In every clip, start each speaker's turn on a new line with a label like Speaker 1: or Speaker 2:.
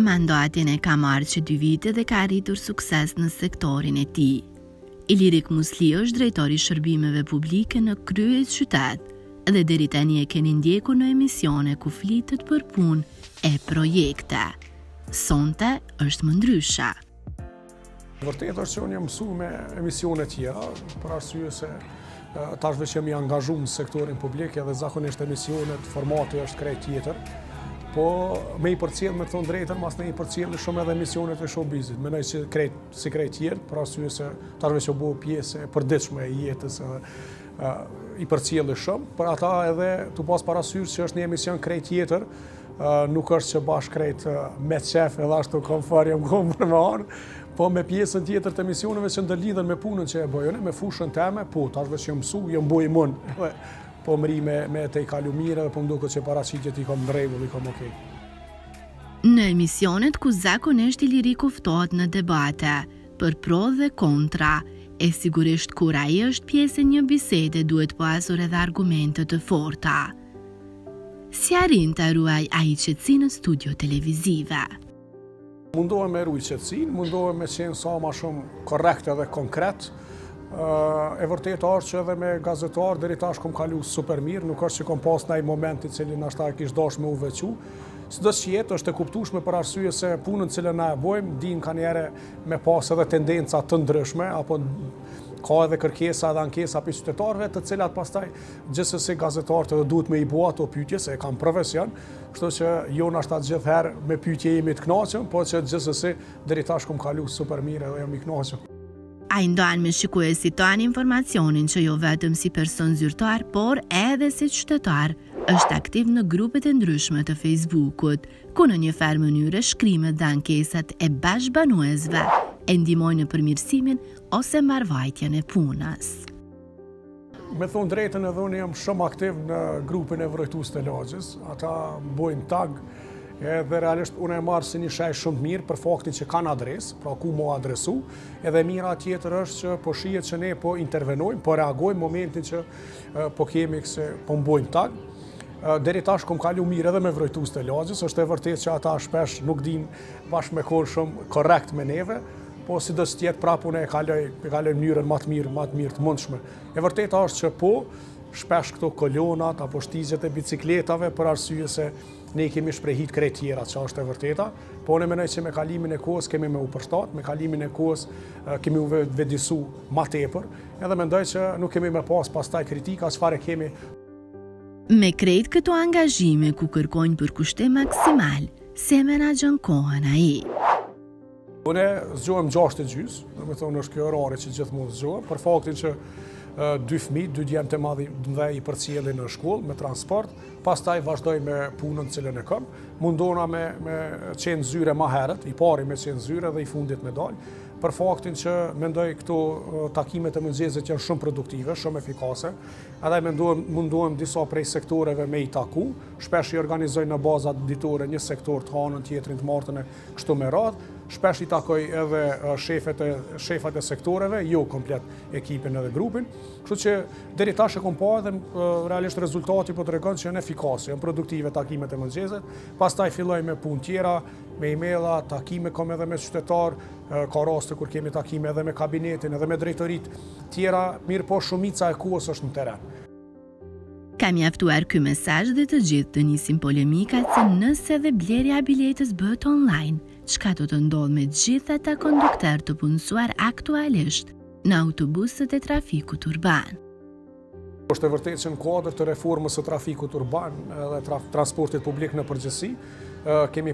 Speaker 1: mandatin e ka marrë që 2 vite dhe ka arritur sukses në sektorin e tij. Ilirik Musli është drejtori shërbimeve publike në krye qytet dhe deri tani e keni ndjekur në emisione ku flitet për punë e projekte. Sonte është më ndryshe.
Speaker 2: Vërtet është që unë jam mësuar me emisione tjera, për arsye se tashve që jam i angazhuar në sektorin publik edhe zakonisht emisionet formati është krejt tjetër, po me i përcjell me thonë drejtën, mas ne i përcjell shumë edhe emisionet e showbizit. Mendoj që si krejt tjerë, për arsye se tashve që bëu pjesë e përditshme e jetës edhe i përcjell shumë, për ata edhe tu pas parasysh që është një emision krejt tjetër, nuk është që bashkë krejt me qef edhe ashtu komfort jam komë për me arë, po me pjesën tjetër të emisioneve që ndërlidhen me punën që e bëjone, me fushën teme, po tashve që jam mësu, jam bëj mën, po më ri me te i kalu mire dhe po më duket që paraqitjet i kom në rregull, i kom okej.
Speaker 1: Në emisionet ku zakonisht Iliriku ftohet në debate për pro dhe kontra, e sigurisht kur ai është pjesë e një bisede duhet pasur edhe argumente të forta. Si arrin të ruaj ai qetësinë në studio televizive?
Speaker 2: Mundohem me ruaj qetësinë, mundohem me qenë sa ma shumë korrekt edhe konkret. E vërtet është që edhe me gazetar deri tash kom kalu super mirë, nuk është që kom pas ndaj moment i cili nashta kish dash me u veçu. Sido që jetë është e kuptueshme për arsye se punën cilën na e bojmë, din ka njerë me pas edhe tendenca të ndryshme, apo ka edhe kërkesa edhe ankesa për qytetarëve, të cilat pastaj gjithsesi gazetarët edhe duhet me i bua ato pyetje, se e kam profesion, kështu që jo nashta gjithherë me pyetje jemi të kënaqur, po që gjithsesi deri tash kom kalu super mirë edhe jam i kënaqur.
Speaker 1: Ai ndoan me shikuesit tonë informacionin që jo vetëm si person zyrtar, por edhe si qytetar, është aktiv në grupet e ndryshme të Facebookut, ku në një farë mënyre shkrimet dhe ankesat e bashkëbanuesve e ndihmojnë në përmirësimin ose marrëvajtjen e punës.
Speaker 2: Me thonë drejtën edhe unë jam shumë aktiv në grupin e vrojtues të lagjës, ata bojnë tag, edhe realisht unë e marrë si një shaj shumë mirë për faktin që kanë adres, pra ku mo adresu, edhe mira tjetër është që po shihet që ne po intervenojmë, po reagojmë momentin që po kemi këse po mbojmë tag. Deri tash kom kalu mirë edhe me vrojtues të lagjës, është e vërtet që ata shpesh nuk din bashkë me kohë shumë korrekt me neve, po sidos tjetë prapë unë e kaloj mënyrën më të mirë të mundshme. E vërtet është që po, shpesh këto kolonat apo shtizjet e bicikletave për arsye se ne kemi shprehit krejt tjera, që është e vërteta, po ne mendoj që me kalimin e kohës kemi me u përshtat, me kalimin e kohës kemi u vedisu ma tepër, edhe mendoj që nuk kemi me pastaj kritika, çfarë kemi.
Speaker 1: Me krejt këto angazhime ku kërkojnë përkushtim maksimal, se menaxhon kohën ai.
Speaker 2: Unë zgjohem 6:30, do të thonë është kjo orare që gjithmonë zgjohem, për faktin që 2 fëmijë, 2 djemë të mëdhenj i përcjellin në shkollë me transport, pastaj vazhdoj me punën cilën e kam. Mundona me qenë zyre më herët, i pari me qenë zyre dhe i fundit me dalë, për faktin që mendoj këto takimet e mëngjesit janë shumë produktive, shumë efikase, edhe mundohem disa prej sektoreve me i taku, shpesh i organizoj në bazat ditore një sektor të hanën, tjetrin të martën e kështu me radhë, shpesh i takoj edhe shefat e sektoreve, jo komplet ekipin edhe grupin, kështu që deri tash e kom pa edhe realisht rezultati po tregon që janë efikase, janë produktive takimet e mëngjesit, pastaj filloj me punë tjera, me emaila, takime kom edhe me qytetar, ka raste kur kemi takime edhe me kabinetin, edhe me drejtorit tjera, mirë po shumica e kohës është në teren.
Speaker 1: Ka mjaftuar ky mesazh dhe të gjithë të nisin polemikat se nëse dhe blerja e biletës bëhet online, çka do të ndodhë me gjithë ata konduktor të punësuar aktualisht në autobusët e trafikut urban.
Speaker 2: Është e vërtetë që në kuadër të reformës së trafikut urban edhe transportit publik në përgjithësi, kemi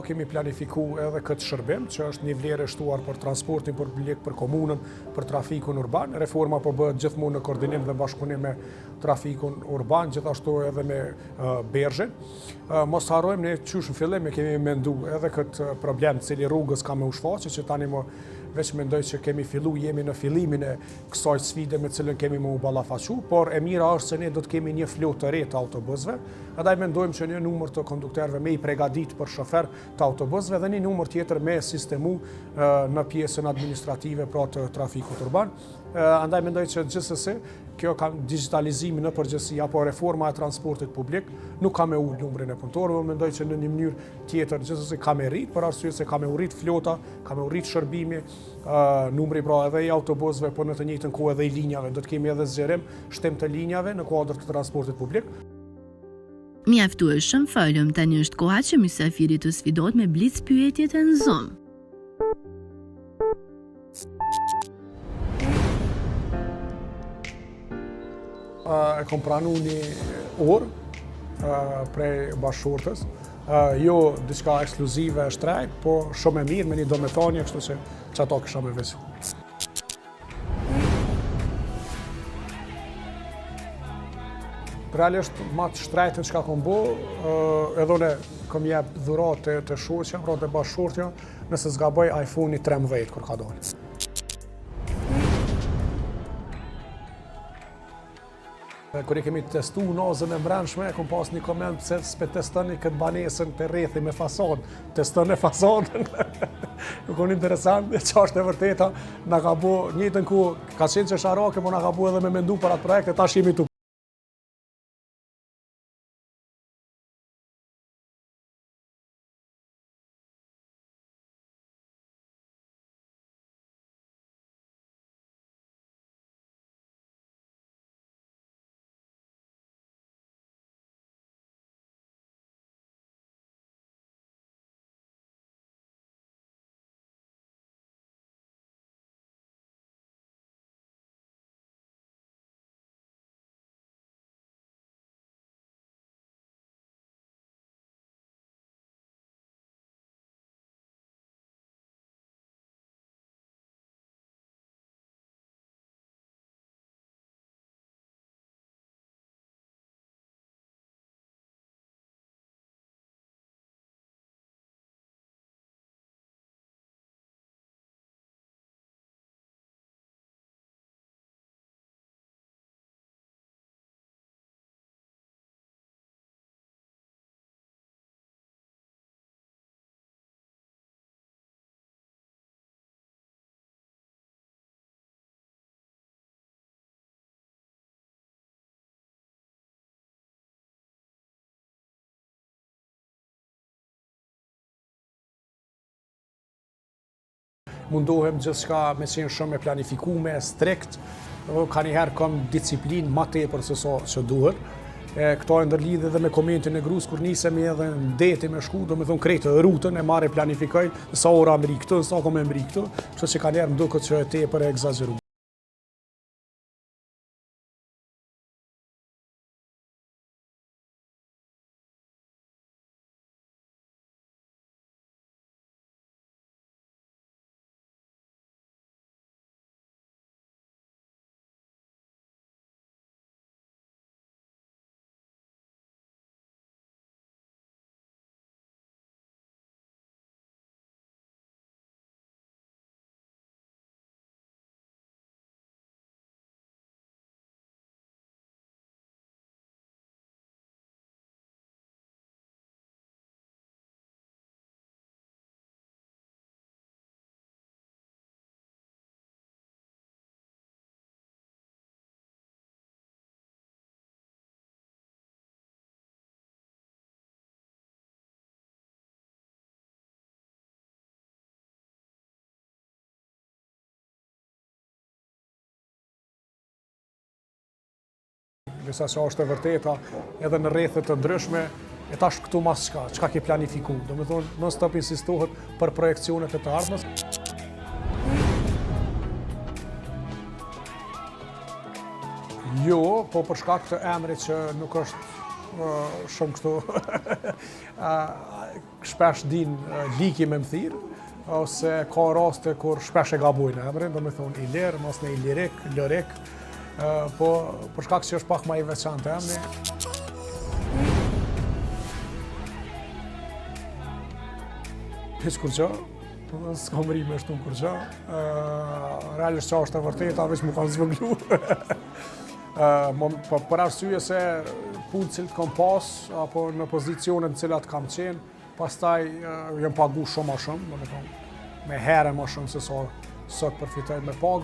Speaker 2: kemi planifiku edhe këtë shërbim, që është një vlerë e shtuar për transportin publik, për komunën, për trafikun urban. Reforma po bëhet gjithmonë në koordinim dhe bashkëpunim me trafikun urban, gjithashtu edhe me bergjen. Mos harrojmë, ne qysh në fillim e kemi mendu edhe këtë problem cili rrugës ka me u shfaqe, që tani më veç mendoj që kemi jemi në fillimin e kësaj sfide me cilën kemi më u ballafaqu, por e mira është se ne do të kemi një flotë të re të autobusëve, edhe mendojmë që një numër të konduktorëve me i përgatit për shofer të autobusëve dhe një numër tjetër me sistemu në pjesën administrative pra të trafikut urban. Andaj mendoj që gjithsesi kjo digitalizimi në përgjithësi apo reforma e transportit publik nuk ka me ullë numrin e punëtorëve, mendoj që në një mënyrë tjetër gjithsesi ka me rrit, për arsye se ka me rrit flota, ka me rrit shërbimi, numri pra edhe i autobusëve, por në të njëjtën kohë edhe i linjave. Do të kemi edhe zgjerim shtim të linjave në kuadër të transportit publik.
Speaker 1: Mjaftueshëm, folëm tani është koha që mysafiri të sfidohet me blic pyetjet në Zoom.
Speaker 2: E kom pranu një orë prej bashkëshortës, jo diçka ekskluzive e shtrejt, po shumë e mirë me një dometanje, kështu që ato kisha me vesu. Realisht ma të shtrejtën që ka kom bo, edhe ne kom jep dhurat të shoqja, pra të bashkëshortja, nëse zgaboj iPhone-i 13 kur ka dalë. Kur e kemi testu nazën e mbrëmshme, kom pas një koment pse s'pe testoni këtë banesën të rrethi me fasadë, testoni fasadën. Nuk është interesant, që është e vërteta, na ka bu njëjtën ku ka qenë që sharake, po na ka bu edhe me mendu për atë projekte, tash jemi tu. Mundohem gjithçka me qenë shumë e planifikume, strikt, ka njëherë kam disiplinë ma tepër se sa që duhet. Këto e ndërlidhe edhe me komentin e grus, kur nisemi edhe në deti me shku, do me thonë krejtë rrutën e marrë e planifikoj, sa ora mri këtu, sa kom e mri këtu, kështu që ka njerë më duket që e tepër e egzageru. Disa që është e vërteta edhe në rrethet të ndryshme, e tash këtu mas çka ke planifiku. Do me thonë, non-stop insistohet për projekcionet e të ardhmes. Jo, po për shkak të emrit që nuk është shumë kështu shpesh din liki me më thirë, ose ka raste kur shpesh e gabojnë emrin, do me thonë Ilir, mos në Ilirik, Lorik, po për shkak që është pak ma i veçantë emri. Hiç kur gjë, s'kam ri me shtun kur gjë. Realisht që është e vërteta, veç mu kanë zvëglu. Për arsye se punë cilët kam pas, apo në pozicionet në cilat kam qenë, pastaj jem pagu shumë ma shumë, me herë ma shumë se sa sot përfitoj me pagën.